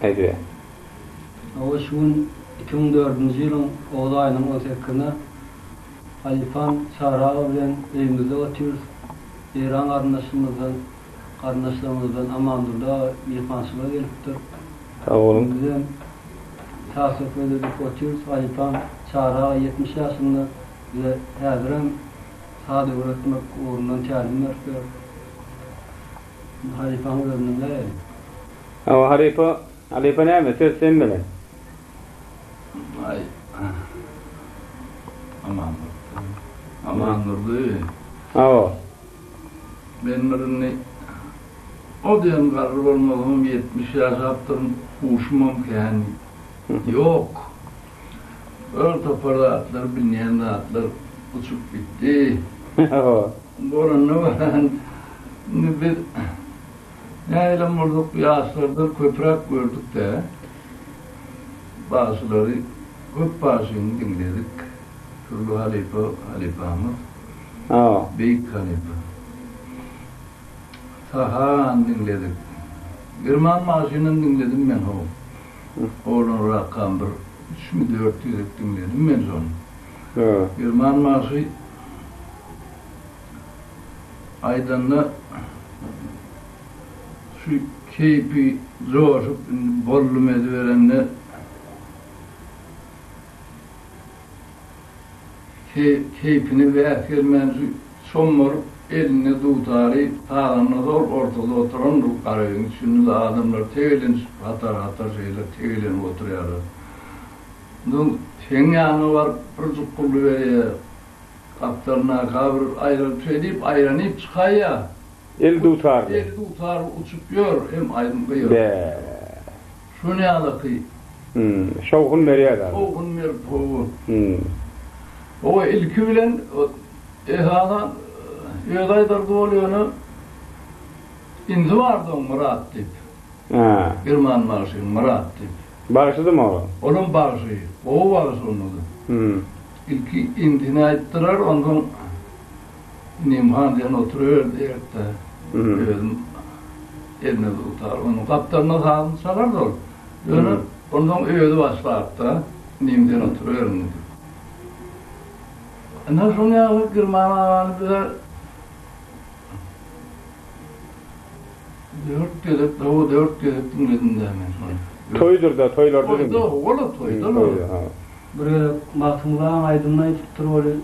Ede. O şun 2004-nji ýylyň oğuz aýynyň 18-nä Halifan çaragy bilen evimizde otyrys. Eran garnaşlarymyzdan amandyrda ýypançylar gelipdir. Sağ olun. Bizden tasawwuf edip otyrys. Halifan çaragy 70 ýaşynda bize häzirem sady öğretmek uğrundan tälim berýär. Halifan öğrenimler. Ama Halifa näme söz sen bilen? Ay. Amandır. Awa. Ben birini o diyen garır olmalım 70 yaş yaptım kuşmam yani. Yok. Öyle toparda atlar, bilmeyen de atlar uçup bitti. Awa. Buranı veren bir neyle vurduk bir ağaçlarda köprek gördük de bazıları köp bazını dinledik. Türlü halifamız. Awa. Büyük halife. Tahan dinledik. German marşını dinledim ben o. Oğlun rakam bir 3 mü 4 yıllık dinledim ben onu. Evet. German marşı Aydan'la şu keyfi zor, bollu medverenle keyfini ve gelmen somur elini tutarı tağlanı zor ortada oturan bu karayın içinde adamlar tegelin hatar şeyler tegelin oturuyorlar. Dün tenyanı var pırcık kullu veriyor. Kaptarına kabır ayrılıp şey deyip ayranıp çıkaya. El tutar. El tutar uçup yor hem aydın kıyıyor. Be. Şu ne alıkı? Şovkun nereye da? Oğun mer poğun. O ilki bilen ehadan yödaydırdı oluyorunu indi vardı o Murat deyip. German marşı Murat deyip. Bağışladı mı o? Onun bağışı. O bağışı onun. İlki indine aittiler ondan Nimhan diyen oturuyor diye de eline tutar. Onun kaptanına sağını çalar da ondan öğüdü başlar da Nim'den oturuyor. Ondan sonra ya German ağanı bize dört gelip dinledim de hemen sonra. Toydur da toylar dedim. Toydu. Böyle mahkumların aydınlayıp duruyor.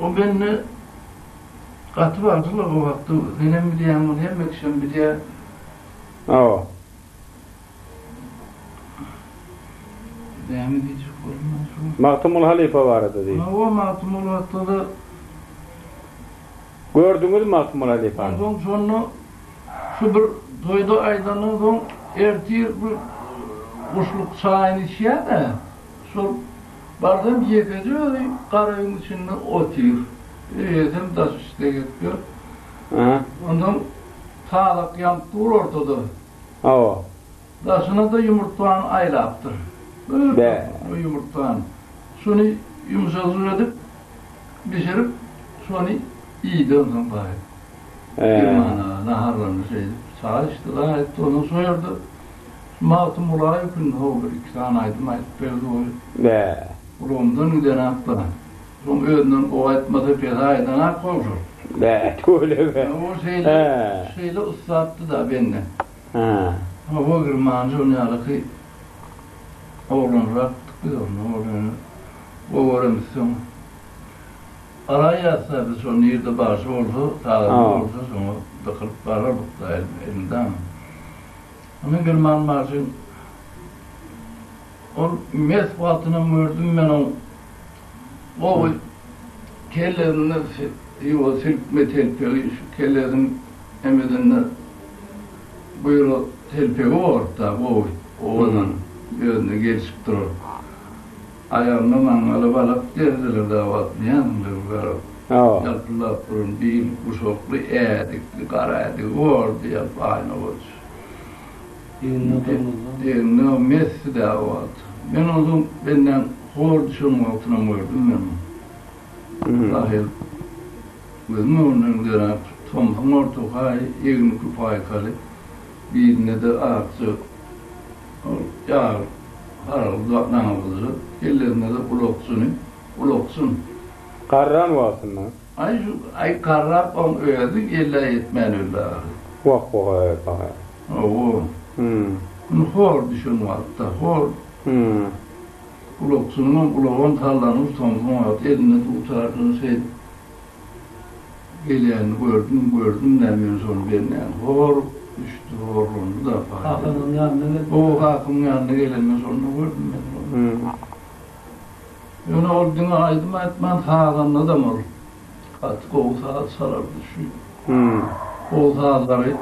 O benimle katı vardılar o vakti. Benim bir diyen bunu hem ekşen bir diye. Awa. Devam edecek olmaz. Maktumul Halife vardı değil. O Maktumul Halife Gördünüz mü Maktumul Halife'ni? ondan sonra şu bir toyda aydanın son ertir bir kuşluk çayını içiyor da sonra bardım yekeceği karayın içinde oturuyor. Yedim taş üstte getiriyor. Ondan sağlık yanıp dur ortada. Awa. Daşına da yumurtağın aylaktır. Böyle o yumurtağın. Sonra yumuşacık edip pişirip sonra iyiydi ondan bari. Yumana, naharlarını sağ işte daha etti onu soyardı. Mağtum olay gün o bir iki tane aydım böyle o. Ulumdan giden akla. Son öğünden o etmedi fedayeden ak olsun. Öyle be. O şeyle ıslattı da benden. Ama o Germancı onu yalıkı oğlan raktık bir oğlanı. O öğrenmişsin. Araya yatsa bir son yerde başı olsa, sağlıklı olsa sonra bakılıp varardık da elimden. Ama German marşın o mesvatına gördüm ben o kellerini o silkme telpeği şu kellerin emedinde buyuru telpeği orta oğlan yönüne gelişip durur. Ayağımda mangalı balık derdiler davatmayanlar var. Yaptılar durun değil kuşoklu eğdikli kara edik ordu yap aynı olsun. Ne o messi davat. Ben o zaman benden horduşun altına gördüm ben. Dahil gözümü onun üzerine Tomsun ortaya evini faykalı. Birine de ağaçı yağ harıldı namazı. Ellerine de uloksun. Karran varsın mı? Ay karrap on öldük illa etmen öyle. Vah vah vah. Oo. Hor düşün hatta hor. Uloksunun ulağın tarlanın Tomsun at elinde tutardığın şey gelen gördüm demiyorsun sonra benden hor düştü horluğunu da fark Hakan'ın yanına o Hakan'ın yanına gelenden sonra gördüm ben onu. Yani olduğunu aydım etmen Hakan'la da mı? Artık o saat sarardı şu. O saatleri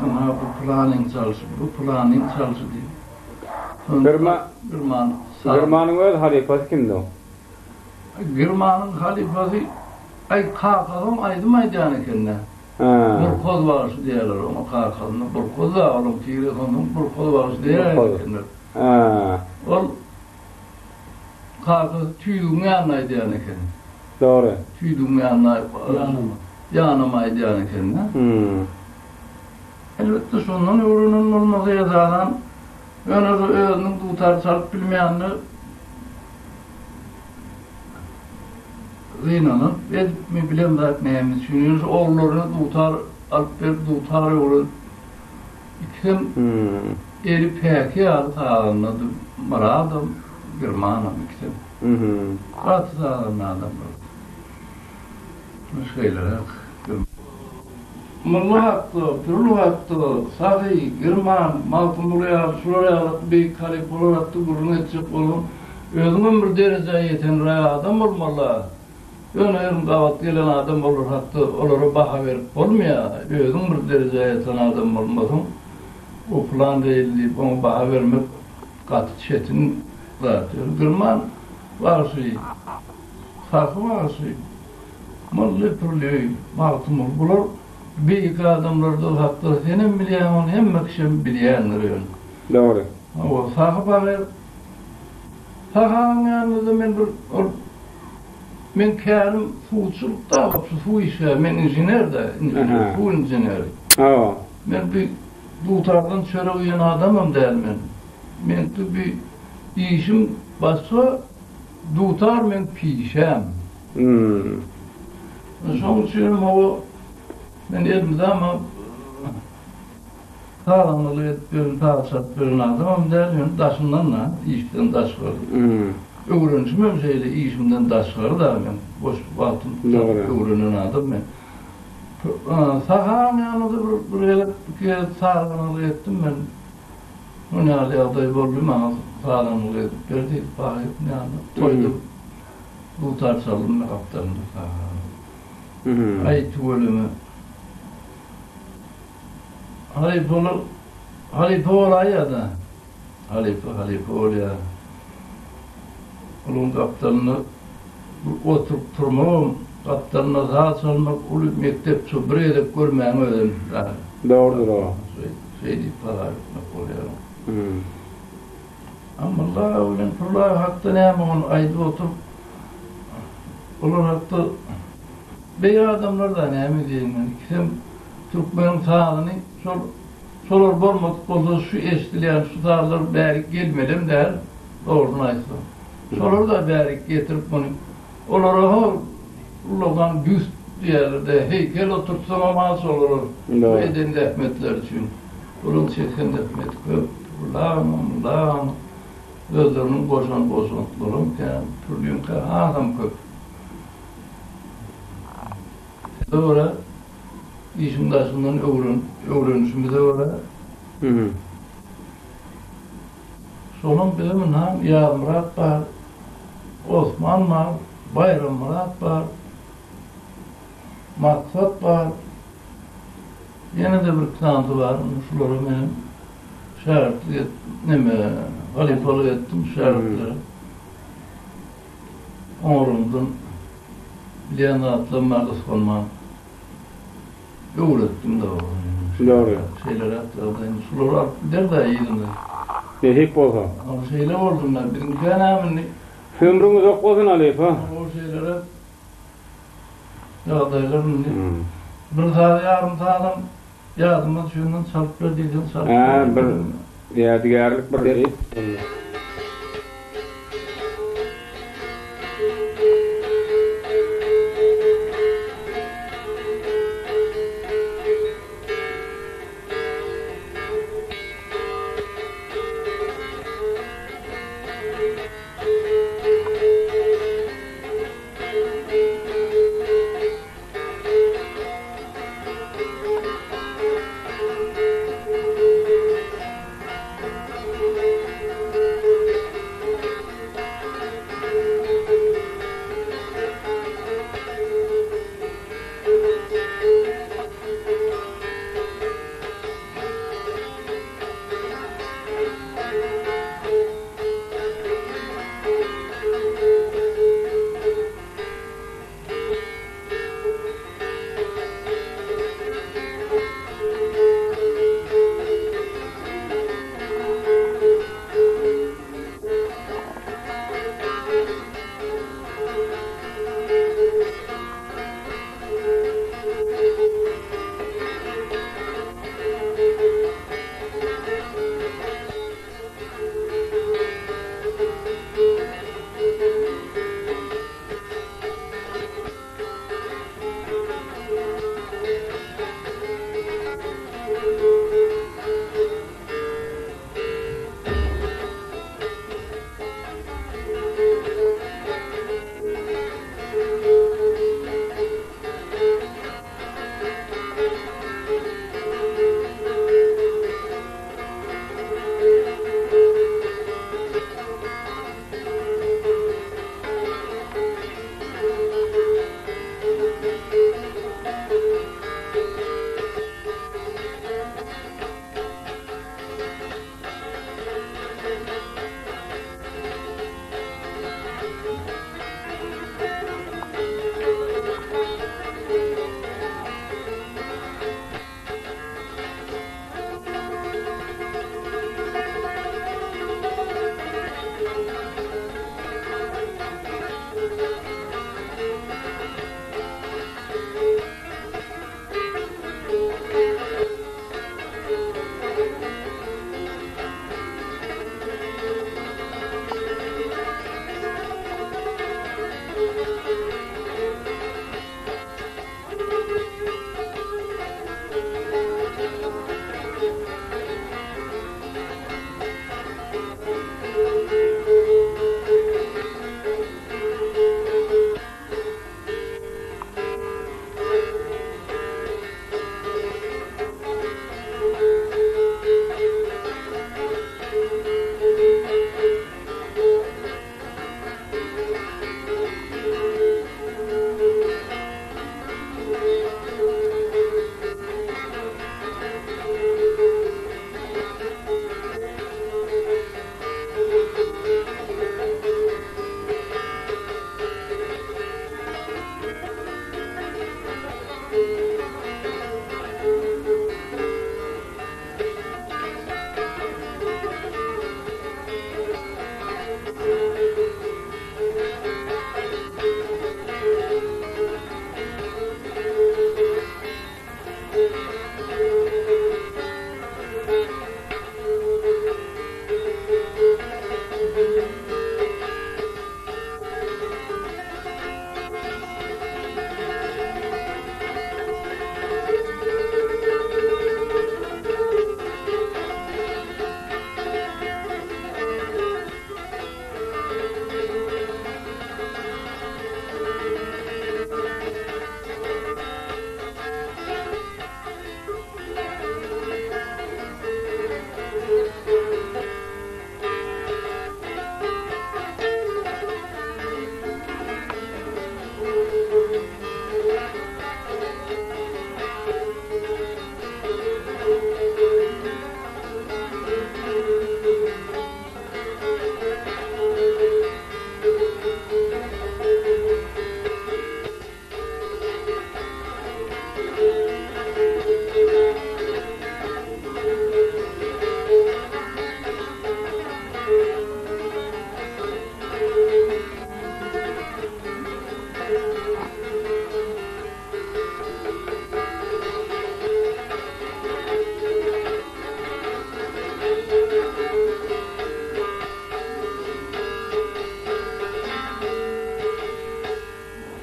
ama bu planning çalışı diye. Gırmanın öz halifası kimdi o? Gırmanın halifası ay Hakan'ın aydım yani kendine. Burkoz var şu diyorlar ama Hakan'ın burkoz var oğlum Tire'nin burkoz var şu diyorlar kendine. O Hakan tüyün yanıydı yani kendine. Doğru. Tüydüm yanımaydı yani kendine. Elbette sonundan öğrenin olması yazılan öğrenin tutar sarıp bilmeyenli Zina'nın edip mi bilemezek neyimiz düşünüyoruz. Oğullarını alıp verip tutar yolu İkisem eri peki ağırlandı. Maradım, Gırmanım ikisem. Batı ağırlandı. Bu şeyler Mullu hattı, pürlü hattı, sahi, Gırman, maltın buraya, şuraya bir kalip olur hattı, gurun edecek olun. Özümün bir dereceye yeten raya adam olmalı. Önüm kavat gelen adam olur hattı, olur baha verip olmuyor. Özüm bir dereceye yeten adam olmasın. O plan değildi, onu baha vermek katı çetin zaten. Gırman var şey, sakı var şey. Mullu pürlü, maltın bulur. Bir iki adamlarda hakkı senin bileyen hem makşem bileyenler öyle. Doğru. O sakı bakır. Sakağın yanında ben kârim fuçulukta, fu işe, ben injiner de, fu injineri. Ben bir tutardan şöyle uyan adamım der ben. Ben de bir işim bassa, tutar ben pişem. Son için o ben elimde ama sağlamlığı etmiyorum, sağlıksat bir adamım derdim, taşından da, işten taş var. Öğrenişim şeyle işimden taş var da ben, boş baktım, öğrenen adam ben. Sağlam yanında buraya sağlamlığı ettim ben. O ne hali adayı oldum ama sağlamlığı edip verdik, bakayım yani, toydum. Bu tarsalım ben kaptanımda sağlam. Ay tuvalimi. Halife olaya da. Halife olaya. Onun kaptanını oturup durmam, kaptanına saat salmak, ulu mektep çöbre edip görmeyen öyle. Doğrudur o. Şeydi para etmek oluyor. Ama Allah öyle fırlar hatta ne yapalım, ayda oturup olur hatta beyaz adamlar da ne mi diyeyim yani. Kim Türkmen'in sağlığını sorar bolmadık olsa şu estileyen şu sağlar bärik gelmedim der doğrunu aytsa. Sorar da bärik getirip bunu olara ulan büst diğerde heykel oturtsam ama olur. Eden rahmetler için. Onun çeken rahmet köp. Ulan özlerinin boşantılarım türlüyüm ki adam köp. Doğru. İşim taşından öğrenişimi de var. Sonun benim nam Yağ Murat var, Osman var, Bayram Murat var, Maksat var. Yine de bir kıtantı var. Şuları benim şartlı halifalı ettim şartları. Oğlumdan bileyen atlanma kıskanma. Öğrettim de o. Doğru. Şeyler atladığını, suları atlar da iyiydim de. Hep olsa. O şeyler oldumlar, bizim kânaminli. Ömrümüz ok olsun Halife. O şeylere yağdaylarını Bir saat yarım saatim yazdım şundan salıp verdiysen salıp Ha, verdim. bir yadigarlık bir şey.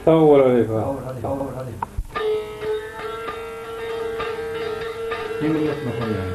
Sağ ol Halife. Hadi. Yemin etme koyuyor.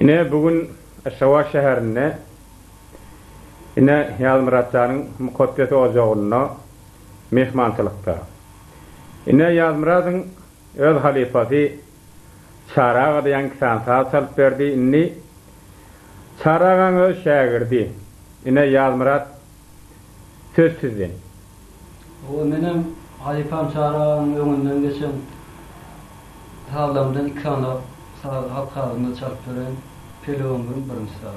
Yine bugün Şava şehrinde Ine Yazmuratçanın mukaddesi ocagyna mehmançylykda. Ine Yazmurat'ın öz halifasy Çarağa diýen kisansa salyp berdi. Inni Çarağaň öz şagirdi. Ine Yazmurat söz sizden. O menem halifam Çarağaň öňünden geçen sağlamdan 2 ana halk halinde çalyp beren pelewongyň birinçi sağlam.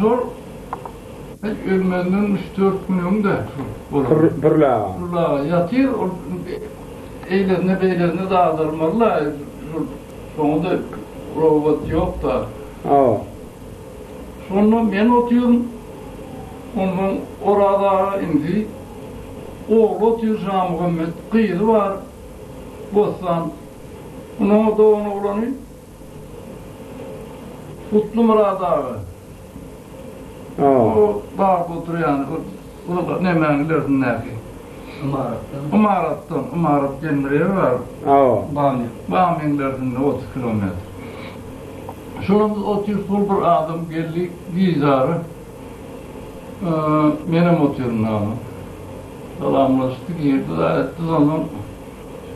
Sor, ölmenden 3-4 gün öňünde Burlağa yatır, eylerine beylerine dağılırmalar. Sonunda robot yok da. Sonra ben oturuyorum, onun orada indi. Oğlu oturuyor Şah Muhammed, kıyılı var, Bostan. Ona da onu olanı, Kutlu Murad ağa. O dağ oturuyor yani, o da ne mengilersin nerede? Umarat Cemre'ye var. Bağmengilersin 30 kilometre. Şunun 30 bir adam geldi, Gizarı. Benim oturuyorum ağam. Salamlaştık, girdiler, etti zaman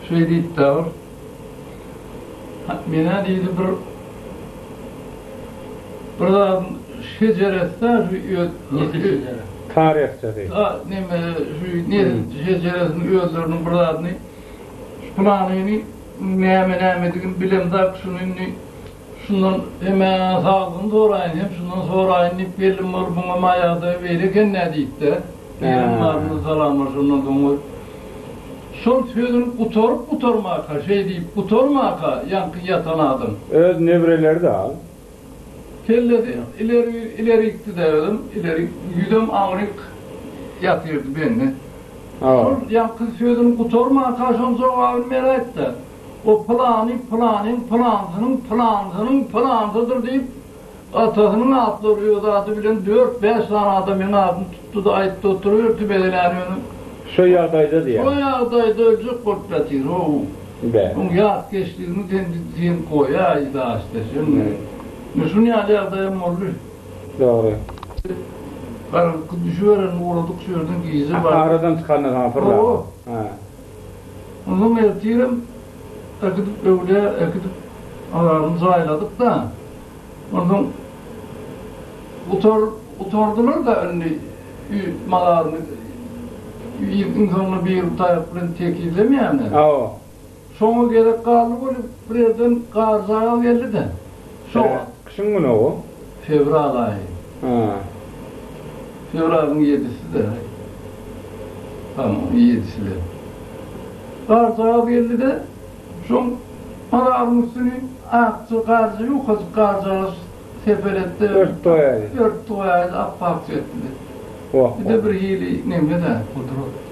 şey deyip de var. Bana deydi bir adam şeceresi, tarihçesi. Şeceresinin öğütlerinin bir adını, planını, neyme dedim, bilem de şundan hemen sağlığını sorayın, hem şundan sorayın, belim var buna mayada verirken ne deyip de, belim var bunu salamlar şundan doğru. Son sözünü utormaka, şey deyip utormaka, yankı yatan adam. Öz nevreleri de al. Kelledi, ileri gitti dedim, ileri yüdüm ağrık yatırdı beni. Son yankı sözünü utormaka, son soğuğunu merak etti. o plansıdır deyip atasının atlıyor adı bilen 4-5 tane adamın adını tuttu da ayıttı oturuyor tübeleniyor. Şu yağdaydı diye. O yağdaydı ölecek korklatır o. Be. Onun yağ geçtiğini sen koya da işte şimdi. Müslüm yağdayım oldu. Doğru. Karanlık düşüveren uğradık sürdün ki izi var. Aradan çıkanlar ha fırla. Oo. Ha. Onun ertiyelim akıdıp öyle akıdıp aramızı ayladık da ondan utardılar da önüne malarını insanla bir tayakların tekizlemi yani. Oo. Sonra gerek kaldı böyle bir yerden karzağa geldi de. Kışın günü o. Fevral ayı. Ha. Fevral'ın 7'si de. Tamam 7'si de. Karzağa geldi de son malarının üstünü aktı karzı yukarı karzağa seferetti. Ört doyaydı. Ört doyaydı, appak etti. Oh. Bir de bir hili neymi de?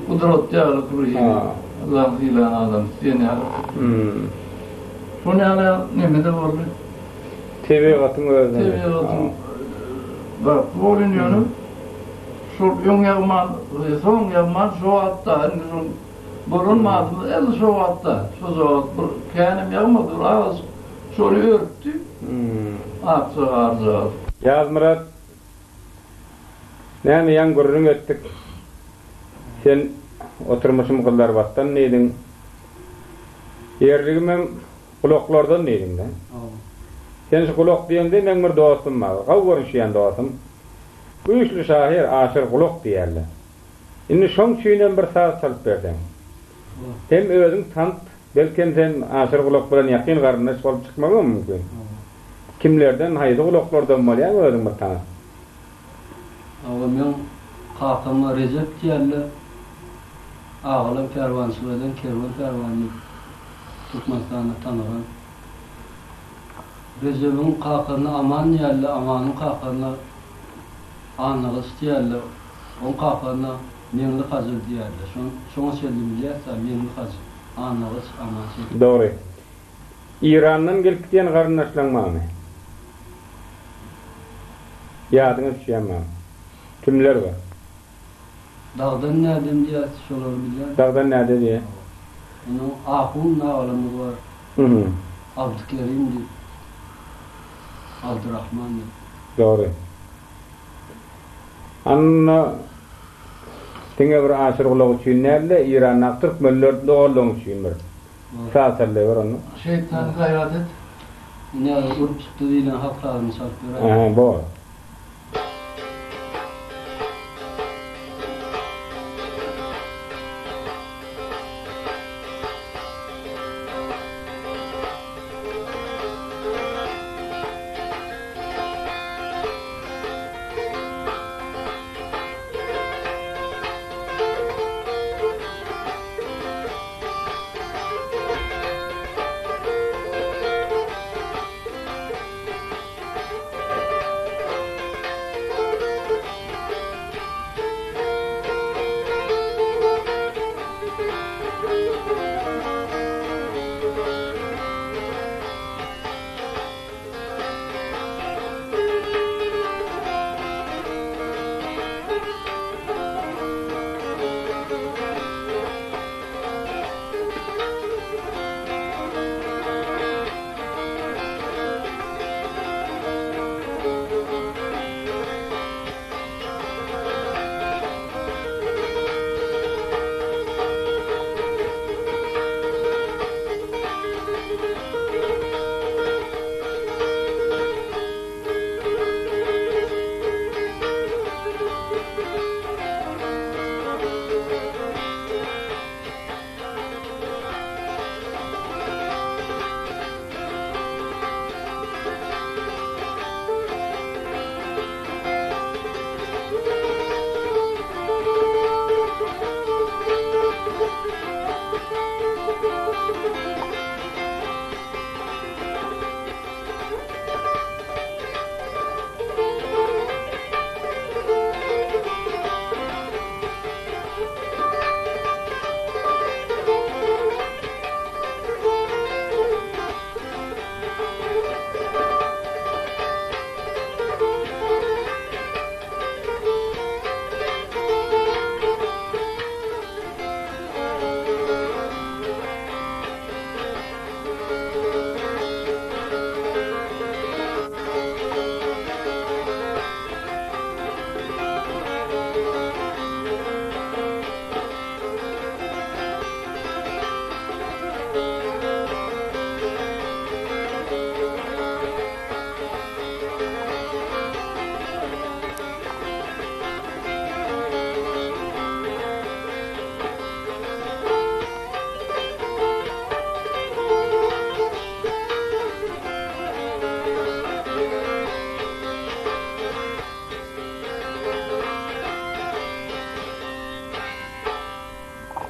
Kudret yağlık bir hili. Ha. Allah ilan adam, seni al. Bu ne ala neymi de var? TV katın özünü. TV katın. Bak, bu oynuyorum. Şu yung yapman, son yapman şu hatta, burun mağazında, el şu hatta. Şu zaman, kendim yapmadı, ağız şöyle örttü. Aksa arza. Yaz Murat. Näme yan gurrun ettik. Sen oturmuşum kıllar battan neydin? Yerligimem kulaklardan neydin de? Sen şu kulak diyende men bir dostum var. Gaw görüşýän dostum. Güýçli şair Aşyr Kulak diýerler. Indi şoň şüýden bir saat salyp berdim. Hem özüň tant, belki sen Aşyr Kulak bilen ýakyn garyndaş bolup çykmagy mümkin. Kimlerden, haýdy kulaklardan bolýan özüň bir tanys. Men kakama Recep diýerler. Ağalam Ferwansıwdan Kerwan Ferwany Türkmenistanyny tanygan. Recep'in kakana Aman diýerler, Amanyň kakana Anagys diýerler. On kakana Meňli Hazyr diýerler. Şoň şeýle bilýärse Meňli Hazyr, Anagys, Aman şeýle. Dogry. İrandan gelip giden garyndaşlanmagy. Ýadyňyz düşýärmi? Kimler var? Dağdan nädem diýär, şolar bilýär. Dağdan näde diýe? Onuň ahun nagalamy var. Abdülkerim diýip. Abdurrahman diýip. Dogry. Anna Tiňe bir Aşyr Kulak üçin näle İran'a türkmenler dogalaň üçin bir. Saatle var onu. Şeytan gayret et. Ne urup tutdu diýen haklaryny salyp berer. Ha, bu.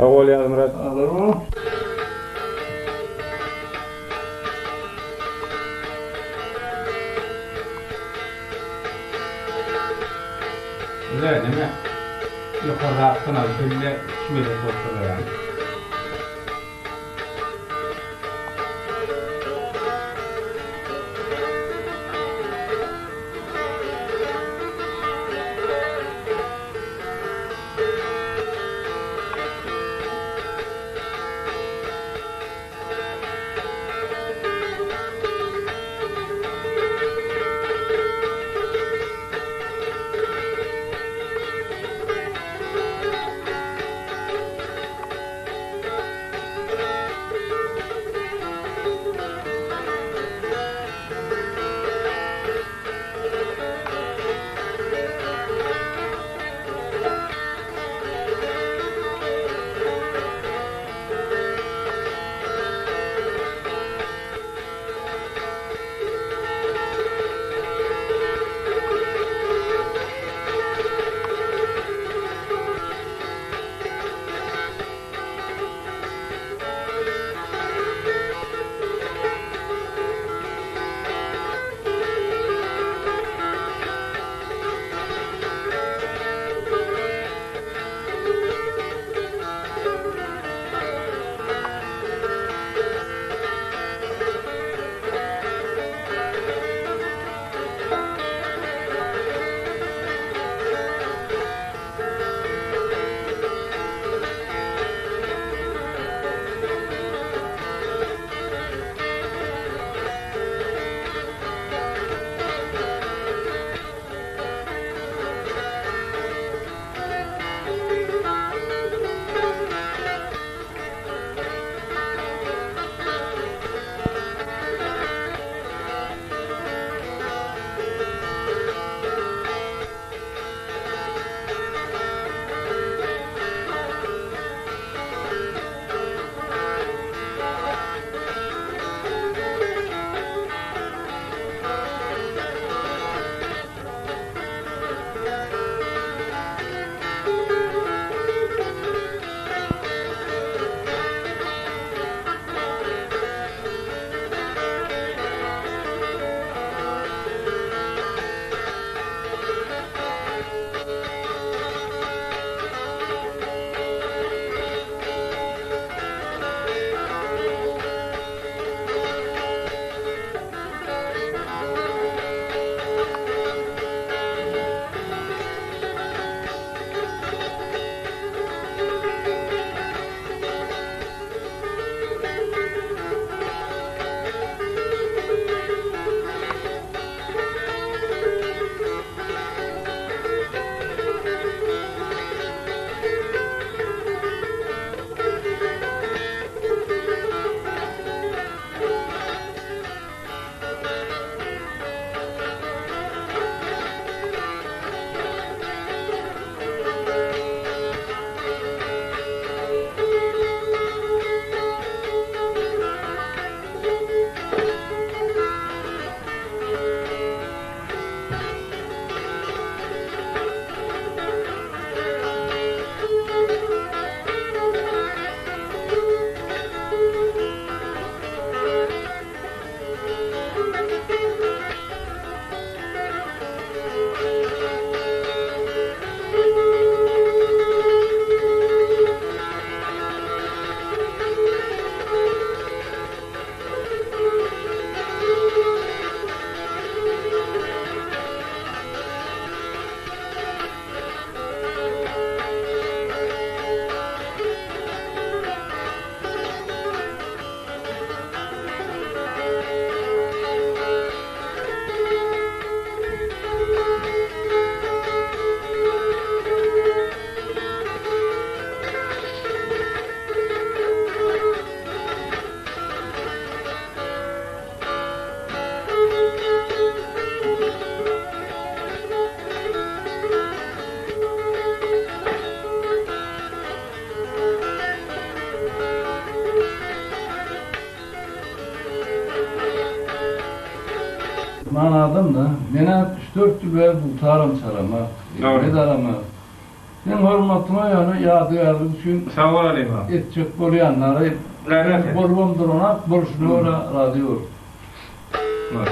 Sağ ol Ýazmyrat. Alır o. Güzel değil mi? Yukarıda aklına şöyle şöyle tuttular yani. Manadım da, mene 3-4 tüber bultarım çarama, Evet. medarama, Sen hormatıma yani yadigarlık üçün Sağ ol alayım abi. etçek bolyanları Rahmet. bolbomdur ona, borçlu ona razı ol. Var.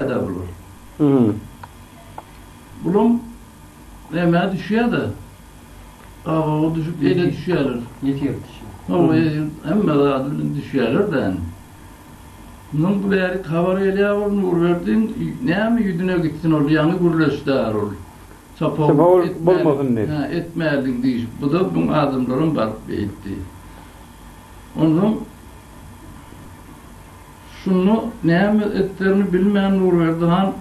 da bulur. Hı. Bulum hemen düşüyor da. O düşüp ele düşüyorlar. Yetiyor. O hemen daha düşüyorlar da. Bunun bu yeri kabarıyla yavur nur verdin, ne mi yüdüne gitsin ol, yanı gurleşler ol. Sapol bulmasın ne? Etmerdin diyiş. Bu da bunun adımların var etti. Onun şunu ne mi etlerini bilmeyen nur verdi han,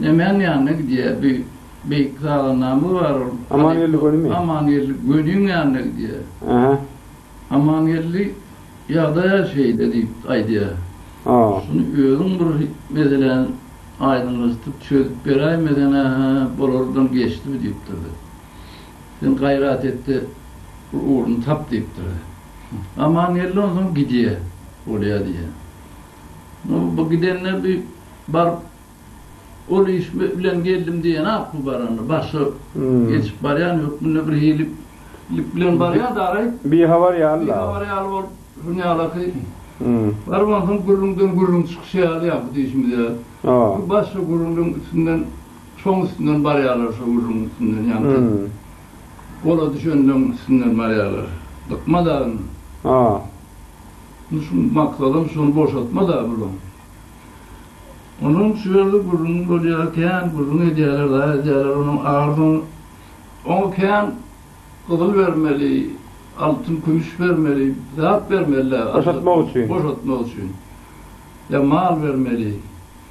hemen yanına gidiyor bir beyk sağlanamı var ol. Aman yerli gönü mü? Aman yerli gönüğün yanına gidiyor. Aha. Aman yerli ya da her şey dedi aydiya. Aa. Şunu öğün bir mesela aydınlaştıp çözüp beraymadan buradan geçti mi deyip durdu. Sen gayret etti, uğrunu tap deyip durdu. Aman yerli ondan gidiyor oraya diye. Bu gidenler bir bar o iş bilen geldim diye ne yaptı baranı? Başı geçip barayan yok. Bunu bir hilip bilen barayan da arayıp Bir havar ya bir Allah. havar yalı var. Şunu alakayı. Hı. Var bankın gurrundan çıkışıyor yaptı şimdi ya. Aa. Başka gurrundan üstünden, son üstünden barayalar şu gurrunun üstünden yankı. Hı. Kola düşönden üstünden barayalar. Dıkma da, Aa. şunu maksadım, şunu boşaltma da bulan. Onun şöyle gurrunun böyleyken, gurrunu ediyorlar, daha ediyorlar, onun ağırdan, onu kendi kızıl vermeli, altın gümüş vermeli, zat vermeliler. Boşaltmak için. Boşaltmak için. Ya mal vermeli.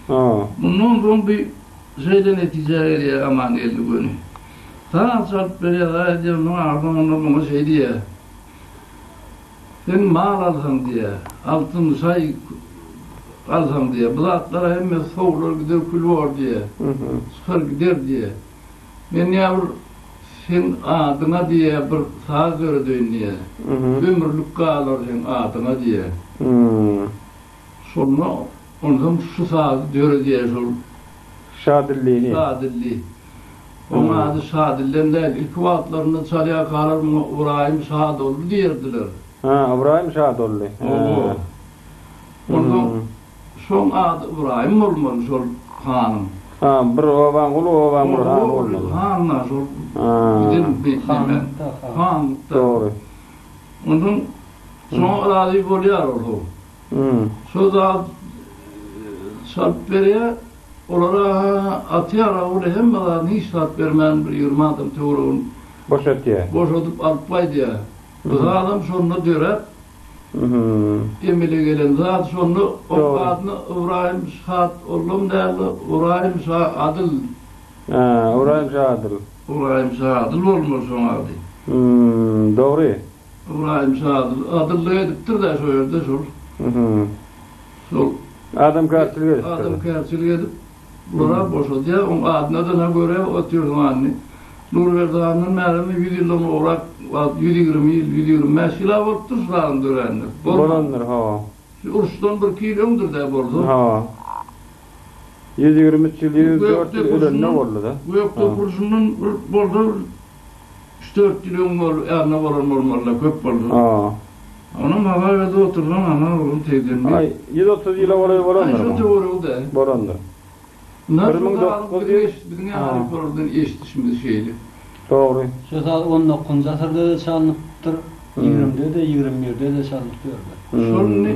Aa. Bunun bir şeyden netice veriyor aman geldi bunu. Tamam sarp veriyor, daha ediyor, onun ardından onun bana şey diye. Sen mal alsan diye, altın say alsan diye, bulatlara hemen soğulur gider kül var diye, Hı hı. sıkar gider diye. Ben yavru sen adına diye bir saz ördün diye. Hı hı. Ömürlük kalır sen adına diye. Hı. Sonra ondan şu sazı diyor diye sol Şadilliğini. Sadilli. Onun adı Sadilli'den değil. İlk vaatlarında çalıya kalır mı Uğrayim Sağd oldu diyerdiler. Ha, İbrahim Şadolli. O. Ondan son adı İbrahim olmalı sol hanım. Ha, bir ovan ulu ovan bir han olmalı. Hanlar sol. Ha. Gidelim bekleme. Han. Doğru. Ondan son adı boluyor oldu. Hı. Sonra sarp veriyor. Olara atıyara öyle hem bana hiç saat vermeyen bir yırmadım teoruğun Boşalt ya. boşaltıp alpay diye. Bu adam sonuna diyor hep Hı hı. emile gelen zat sonunu Doğru. o adını İbrahim Saad oğlum derdi. İbrahim Saadıl. Ha, İbrahim Şadil. İbrahim Saadıl olmuş son adı. Doğru. İbrahim Saadıl. Adıllı ediptir de söyledi sol. Hı hı. Sol. Adam kartıl verir. Adam kerçili edip bunlara boşaldı ya. Onun adına da ne göre oturuyor anne. Nurverdi Hanım'ın merhemi 100 yılın olarak 125 yıl avurttur sağın duranlar. Bolanlar ha. Urus'tan bir kilomdur da boldu. Ha. 123 yıl, 104 yıl ölen ne oldu da? Bu yokta kurşunun boldu 3-4 kilom var, yani olmalı, köp boldu. Ha. Onun havayda oturulan ana oğlum teyzemdi. Ay, 130 yıl oraya bolanlar Ay, şu mı? doğru da. Bolanlar. Nasıl 1900 da bizim yani oradan eşit şimdi şeydi. Doğru. Şu saat 19. asırda çalınıptır. 20'de de 21'de de çalınıptır. Sonra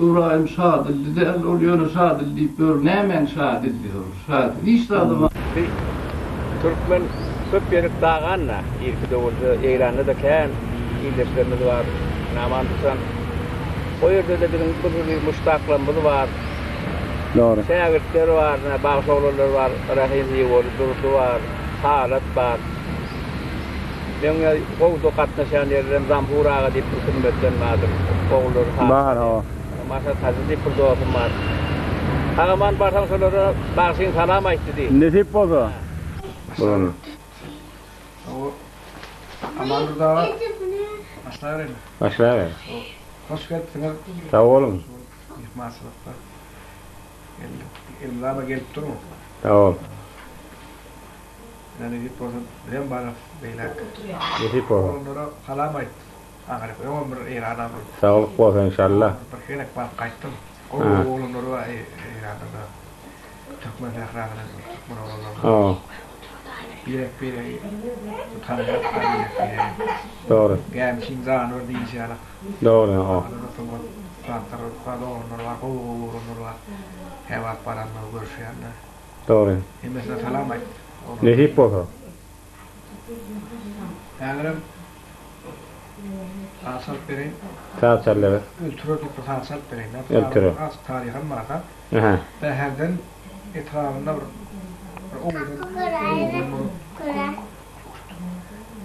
İbrahim Sadilli de oluyor Sadilli deyip böyle ne hemen Sadilli diyor. Sadilli hiç de adıma. Türkmen köp yerik dağanla ilki de oldu. İran'da da kən ildeşlerimiz var. Naman tutan. O yerde de bizim bir müştaklığımız var. Doğru. Şägirtler var, bağışoğlular var, rahimli var, durdu var, halat var. Ben o katnaşan yerden Zampuraga deyip hükümetten vardım. Oğulları Bahar ha. Masa tazı deyip burada olsun var. Ağaman barsan sorulara bağışın salam ayttı deyip. Nesip oldu? Bolanlar. Aman da başlayalım. Başlayalım. Hoş geldiniz. Sağ olun. Maslaklar. Elimlere gelip durma. Tamam. Yani bir pozun bilen bana beyler. Nesip oldu. Onlara kalamayt. Ağrı koyamam bir İran'a. Sağlık olsun inşallah. Bir kere bana kayıttım. Oğlanlar var yani da Türkmen akrabalar, Türkmen oğlanlar. Bir tutanlar Doğru. Gelmişin zanur diyeceğler. Doğru. Hevat paranlar görüşüyorlar. Doğru. Mesela salamayt. Ne hip oldu? Yani asal perin. Saat çalları. Ültürü gibi asal perin. Ültürü. Az tarihin marka. Aha. Ve herden etrafında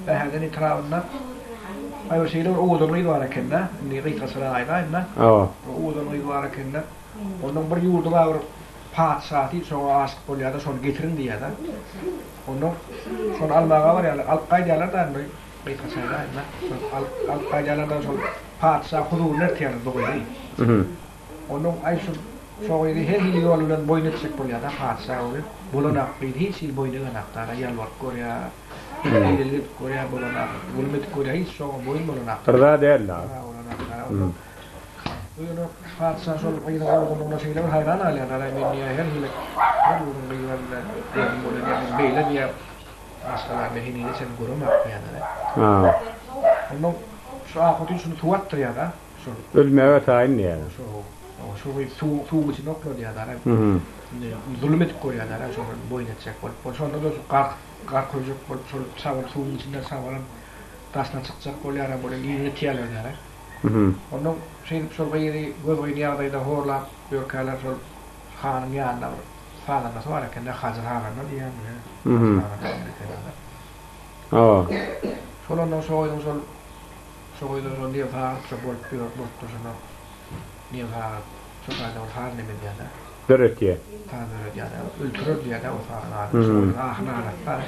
ve herden etrafında ayo şeyler oğudurluydu var akında. Ni rita sarayda inna. Oğudurluydu var akında. Onun bir yurdu var. Padişahı sonra aşk bolyada sonra getirin diye da. Onu sonra almağa var ya Al-Qaida'lardan rita sarayda inna. Al-Qaida'lardan sonra padişah huzurlar tiyarı doğru. Onun ayşun sonra her hili yolundan boynu çık bolyada padişah olur. Bulanak bir hiç il boynu anaklara yalvar Korea. Elip Korea bulanak. Bulmet Korea hiç sonra boyun bulanak. Rıza değerli abi. Uyunu padişah sonra payına olduğunda şeyler hayran alıyorlar. Ben niye her hili her yolun beylerle beyler niye aslında behiniyle sen korumak yani. Onun şu akıtın şunu tuvattır ya da. Ölmeye tayin yani. Şu tuğ için oklo diye da. Zulmet koyuyor da. Şu boyun edecek. Sonra da kar koyacak. Şu savar tuğ içinden savarın tasına çıkacak. Böyle ara böyle iğne tiyalar da. Onun şeyin şurada yeri gözü yerdeydi horla börkələr şol xanım yanında falan da sonra kendi hazır halında diye. Şol ondan soyun şol diye falan bol şunu niye falan şoförde o falan ne diye. Dörret diye. Tanrı diye. Ültürür diye de o falan. Şol ahnalar.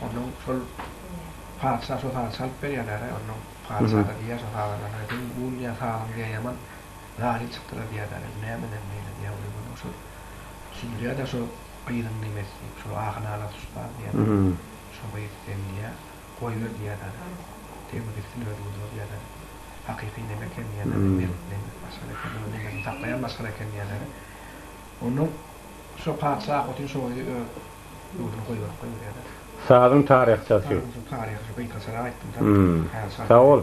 Onun şol padişah şol falan salp veriyorlar onun. Padişah'da diye sokağa bu niye sağlam diye yaman lali çıktılar diye ne hemen neyle diye bunu şu şimdi da şu ayırın nimesi şu ahnalar tutar diye şu bayıkten diye koyulur diye de tebrik etsin öyle bu diye de hakiki demek diye de ne mesela ne taklayan mesela diye de onun şu padişah otin şu yurdunu koyuyor diye de Sağın tarihçesi. Tarih şu bayık saray Sağ ol.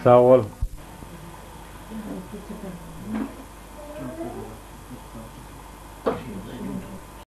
Sağ ol.